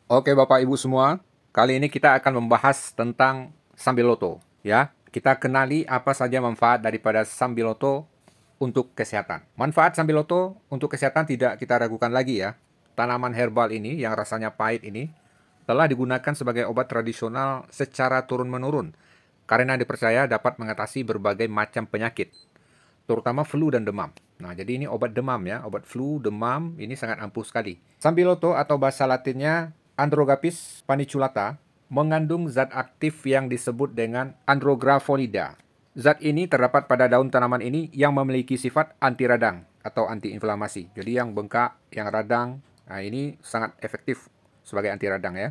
Oke Bapak Ibu semua, kali ini kita akan membahas tentang Sambiloto ya. Kita kenali apa saja manfaat daripada Sambiloto untuk kesehatan. Manfaat Sambiloto untuk kesehatan tidak kita ragukan lagi ya. Tanaman herbal ini yang rasanya pahit ini telah digunakan sebagai obat tradisional secara turun-menurun karena dipercaya dapat mengatasi berbagai macam penyakit, terutama flu dan demam. Nah, jadi ini obat demam ya, obat flu, demam, ini sangat ampuh sekali. Sambiloto atau bahasa latinnya Androgapis paniculata mengandung zat aktif yang disebut dengan Andrographonida. Zat ini terdapat pada daun tanaman ini yang memiliki sifat anti radang atau anti-inflamasi. Jadi yang bengkak, yang radang, nah ini sangat efektif sebagai anti radang ya.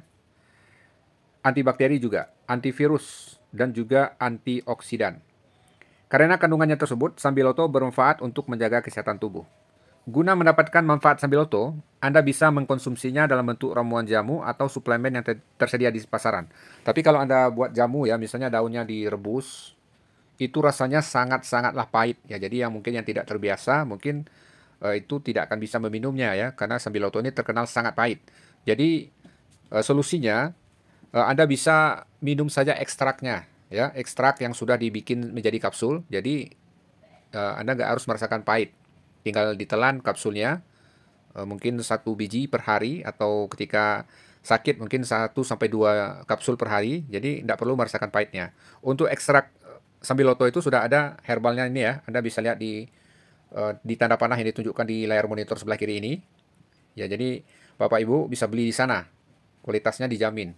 Antibakteri juga, antivirus, dan juga antioksidan. Karena kandungannya tersebut, Sambiloto bermanfaat untuk menjaga kesehatan tubuh. Guna mendapatkan manfaat Sambiloto, Anda bisa mengkonsumsinya dalam bentuk ramuan jamu atau suplemen yang tersedia di pasaran. Tapi kalau Anda buat jamu ya, misalnya daunnya direbus, itu rasanya sangat-sangatlah pahit ya. Jadi yang mungkin yang tidak terbiasa, mungkin itu tidak akan bisa meminumnya ya, karena Sambiloto ini terkenal sangat pahit. Jadi solusinya Anda bisa minum saja ekstraknya ya, ekstrak yang sudah dibikin menjadi kapsul. Jadi Anda nggak harus merasakan pahit. Tinggal ditelan kapsulnya, mungkin satu biji per hari atau ketika sakit mungkin 1 sampai 2 kapsul per hari. Jadi tidak perlu merasakan pahitnya. Untuk ekstrak Sambiloto itu sudah ada herbalnya ini ya. Anda bisa lihat di tanda panah yang ditunjukkan di layar monitor sebelah kiri ini. Ya, jadi Bapak Ibu bisa beli di sana. Kualitasnya dijamin.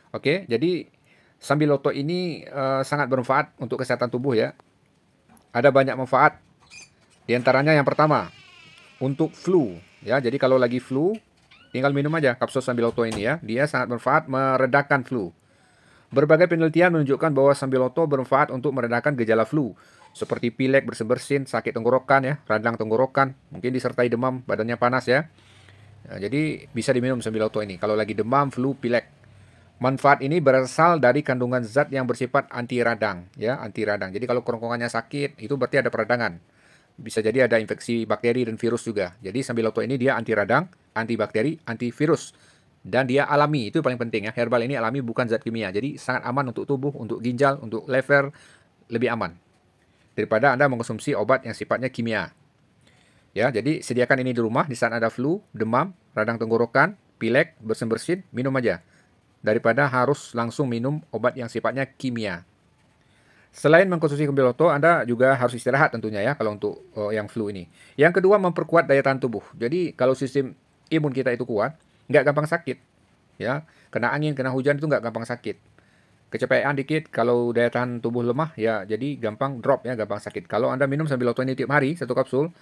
Oke, jadi Sambiloto ini sangat bermanfaat untuk kesehatan tubuh ya. Ada banyak manfaat. Di antaranya yang pertama, untuk flu. Ya, jadi kalau lagi flu, tinggal minum aja kapsul Sambiloto ini ya. Dia sangat bermanfaat meredakan flu. Berbagai penelitian menunjukkan bahwa Sambiloto bermanfaat untuk meredakan gejala flu, seperti pilek, bersin-bersin, sakit tenggorokan ya, radang tenggorokan, mungkin disertai demam, badannya panas ya. Nah, jadi bisa diminum Sambiloto ini kalau lagi demam, flu, pilek. Manfaat ini berasal dari kandungan zat yang bersifat anti radang, ya, anti radang. Jadi kalau kerongkongannya sakit, itu berarti ada peradangan. Bisa jadi ada infeksi bakteri dan virus juga. Jadi Sambiloto ini dia anti radang, anti bakteri, anti virus. Dan dia alami, itu paling penting ya. Herbal ini alami bukan zat kimia. Jadi sangat aman untuk tubuh, untuk ginjal, untuk lever, lebih aman daripada Anda mengkonsumsi obat yang sifatnya kimia. Ya, jadi sediakan ini di rumah di saat ada flu, demam, radang tenggorokan, pilek, bersin-bersin, minum aja. Daripada harus langsung minum obat yang sifatnya kimia. Selain mengkonsumsi Sambiloto, Anda juga harus istirahat tentunya ya kalau untuk yang flu ini. Yang kedua, memperkuat daya tahan tubuh. Jadi kalau sistem imun kita itu kuat, nggak gampang sakit. Ya, kena angin, kena hujan itu nggak gampang sakit. Kecapean dikit, kalau daya tahan tubuh lemah, ya jadi gampang drop ya, gampang sakit. Kalau Anda minum Sambiloto ini tiap hari, 1 kapsul,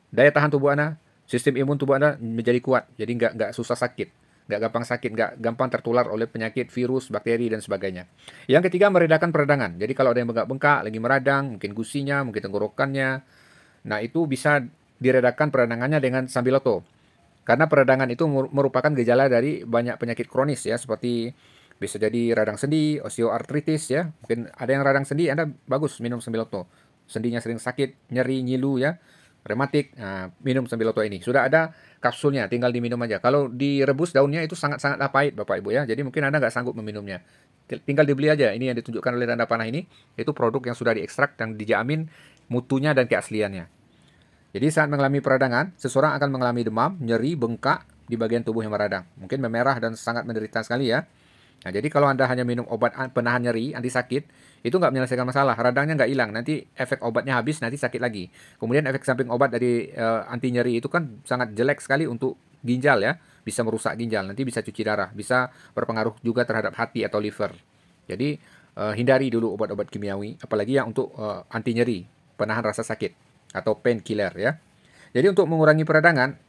daya tahan tubuh Anda, sistem imun tubuh Anda menjadi kuat. Jadi nggak susah sakit, nggak gampang sakit, nggak gampang tertular oleh penyakit, virus, bakteri, dan sebagainya. Yang ketiga, meredakan peradangan. Jadi kalau ada yang bengkak-bengkak, lagi meradang, mungkin gusinya, mungkin tenggorokannya, nah itu bisa diredakan peradangannya dengan Sambiloto. Karena peradangan itu merupakan gejala dari banyak penyakit kronis ya, seperti bisa jadi radang sendi, osteoartritis ya. Mungkin ada yang radang sendi, Anda bagus minum Sambiloto. Sendinya sering sakit, nyeri, nyilu ya, rematik, nah, minum Sambiloto ini. Sudah ada kapsulnya, tinggal diminum aja. Kalau direbus daunnya itu sangat-sangat pahit Bapak Ibu ya. Jadi mungkin Anda nggak sanggup meminumnya. Tinggal dibeli aja. Ini yang ditunjukkan oleh tanda panah ini, itu produk yang sudah diekstrak dan dijamin mutunya dan keasliannya. Jadi saat mengalami peradangan, seseorang akan mengalami demam, nyeri, bengkak di bagian tubuh yang meradang. Mungkin memerah dan sangat menderita sekali ya. Nah, jadi kalau Anda hanya minum obat penahan nyeri, anti sakit, itu nggak menyelesaikan masalah. Radangnya nggak hilang. Nanti efek obatnya habis, nanti sakit lagi. Kemudian efek samping obat dari anti nyeri itu kan sangat jelek sekali untuk ginjal ya. Bisa merusak ginjal, nanti bisa cuci darah, bisa berpengaruh juga terhadap hati atau liver. Jadi hindari dulu obat-obat kimiawi, apalagi yang untuk anti nyeri, penahan rasa sakit atau painkiller ya. Jadi untuk mengurangi peradangan,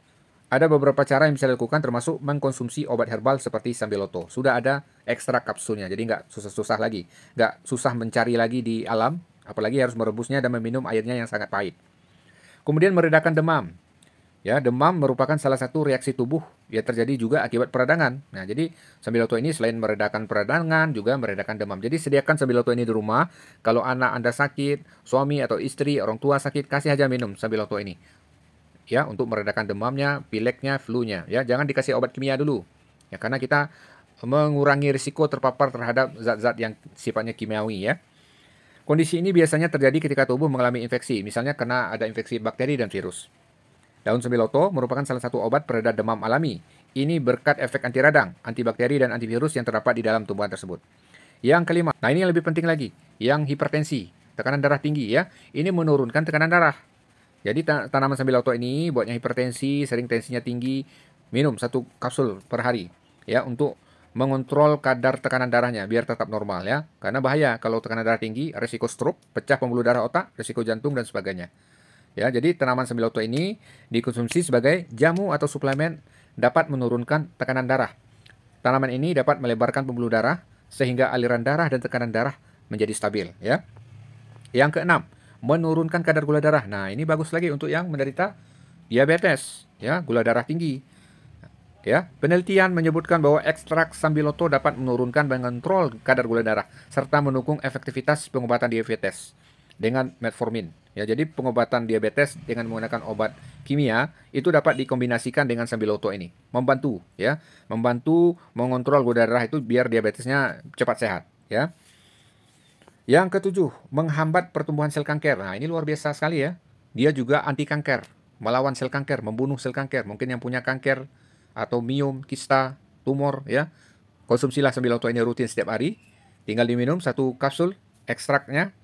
ada beberapa cara yang bisa dilakukan termasuk mengkonsumsi obat herbal seperti Sambiloto. Sudah ada ekstrak kapsulnya, jadi nggak susah-susah lagi. Nggak susah mencari lagi di alam, apalagi harus merebusnya dan meminum airnya yang sangat pahit. Kemudian meredakan demam. Ya, demam merupakan salah satu reaksi tubuh yang terjadi juga akibat peradangan. Nah, jadi Sambiloto ini selain meredakan peradangan juga meredakan demam. Jadi sediakan Sambiloto ini di rumah. Kalau anak Anda sakit, suami atau istri, orang tua sakit, kasih aja minum Sambiloto ini. Ya, untuk meredakan demamnya, pileknya, flu-nya. Ya, jangan dikasih obat kimia dulu. Ya, karena kita mengurangi risiko terpapar terhadap zat-zat yang sifatnya kimiawi ya. Kondisi ini biasanya terjadi ketika tubuh mengalami infeksi, misalnya kena ada infeksi bakteri dan virus. Daun sembiloto merupakan salah satu obat pereda demam alami. Ini berkat efek anti radang, antibakteri, dan antivirus yang terdapat di dalam tumbuhan tersebut. Yang kelima, nah ini yang lebih penting lagi, yang hipertensi, tekanan darah tinggi ya. Ini menurunkan tekanan darah. Jadi tanaman sembiloto ini buatnya hipertensi, sering tensinya tinggi, minum 1 kapsul per hari ya untuk mengontrol kadar tekanan darahnya biar tetap normal ya. Karena bahaya kalau tekanan darah tinggi, risiko stroke, pecah pembuluh darah otak, risiko jantung dan sebagainya. Ya, jadi tanaman sembiloto ini dikonsumsi sebagai jamu atau suplemen dapat menurunkan tekanan darah. Tanaman ini dapat melebarkan pembuluh darah sehingga aliran darah dan tekanan darah menjadi stabil ya. Yang keenam, menurunkan kadar gula darah. Nah, ini bagus lagi untuk yang menderita diabetes ya, gula darah tinggi. Ya, penelitian menyebutkan bahwa ekstrak sambiloto dapat menurunkan dan mengontrol kadar gula darah serta mendukung efektivitas pengobatan diabetes dengan metformin. Ya, jadi pengobatan diabetes dengan menggunakan obat kimia itu dapat dikombinasikan dengan sambiloto ini, membantu ya, membantu mengontrol gula darah itu biar diabetesnya cepat sehat ya. Yang ketujuh, menghambat pertumbuhan sel kanker. Nah, ini luar biasa sekali ya. Dia juga anti kanker, melawan sel kanker, membunuh sel kanker. Mungkin yang punya kanker atau miom, kista, tumor ya. Konsumsilah sambiloto ini rutin setiap hari. Tinggal diminum 1 kapsul ekstraknya,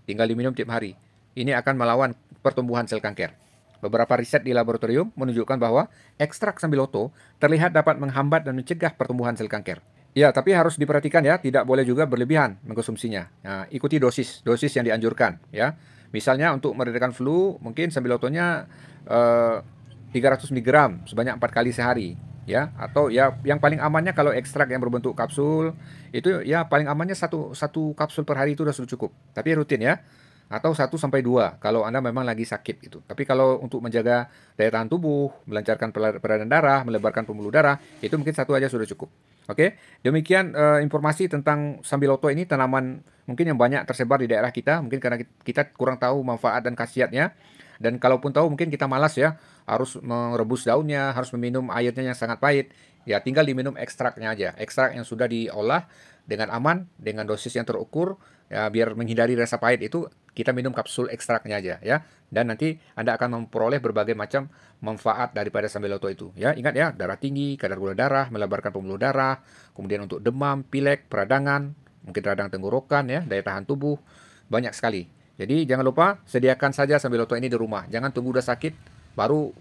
tinggal diminum tiap hari. Ini akan melawan pertumbuhan sel kanker. Beberapa riset di laboratorium menunjukkan bahwa ekstrak sambiloto terlihat dapat menghambat dan mencegah pertumbuhan sel kanker. Ya, tapi harus diperhatikan ya, tidak boleh juga berlebihan mengkonsumsinya. Nah, ikuti dosis yang dianjurkan ya. Misalnya untuk meredakan flu, mungkin sambilotonya 300 mg sebanyak 4 kali sehari ya, atau ya yang paling amannya kalau ekstrak yang berbentuk kapsul itu ya paling amannya satu kapsul per hari itu sudah cukup. Tapi rutin ya. Atau 1 sampai 2 kalau Anda memang lagi sakit itu. Tapi kalau untuk menjaga daya tahan tubuh, melancarkan peredaran darah, melebarkan pembuluh darah, itu mungkin 1 aja sudah cukup. Oke, demikian informasi tentang sambiloto ini, tanaman mungkin yang banyak tersebar di daerah kita, mungkin karena kita kurang tahu manfaat dan khasiatnya. Dan kalaupun tahu mungkin kita malas ya, harus merebus daunnya, harus meminum airnya yang sangat pahit. Ya tinggal diminum ekstraknya aja, ekstrak yang sudah diolah dengan aman, dengan dosis yang terukur, ya biar menghindari rasa pahit itu, kita minum kapsul ekstraknya aja ya. Dan nanti Anda akan memperoleh berbagai macam manfaat daripada sambiloto itu ya. Ingat ya, darah tinggi, kadar gula darah, melebarkan pembuluh darah, kemudian untuk demam, pilek, peradangan, mungkin radang tenggorokan ya, daya tahan tubuh, banyak sekali. Jadi jangan lupa sediakan saja sambiloto ini di rumah. Jangan tunggu udah sakit baru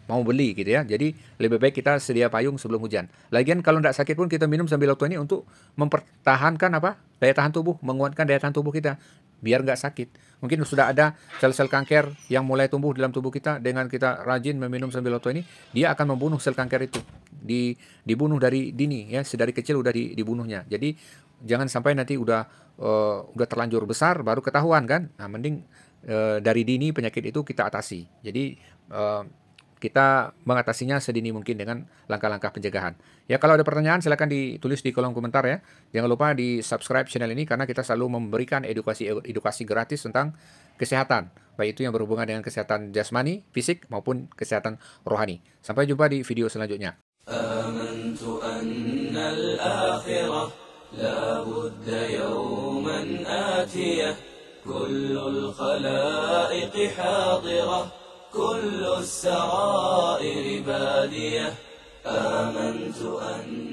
mau beli gitu ya. Jadi lebih baik kita sedia payung sebelum hujan. Lagian kalau tidak sakit pun kita minum sambiloto ini untuk mempertahankan apa? Daya tahan tubuh, menguatkan daya tahan tubuh kita biar nggak sakit. Mungkin sudah ada sel-sel kanker yang mulai tumbuh dalam tubuh kita, dengan kita rajin meminum sambiloto ini, dia akan membunuh sel kanker itu. Dibunuh dari dini ya, sedari kecil udah dibunuhnya. Jadi jangan sampai nanti udah terlanjur besar baru ketahuan kan. Nah, mending dari dini penyakit itu kita atasi. Jadi kita mengatasinya sedini mungkin dengan langkah-langkah pencegahan. Ya, kalau ada pertanyaan silakan ditulis di kolom komentar ya. Jangan lupa di subscribe channel ini karena kita selalu memberikan edukasi gratis tentang kesehatan. Baik itu yang berhubungan dengan kesehatan jasmani, fisik maupun kesehatan rohani. Sampai jumpa di video selanjutnya. Amantu annal akhirah la budda yawman atiyah kullul khalaiqi hadirah كل السرائر بادية آمنت أن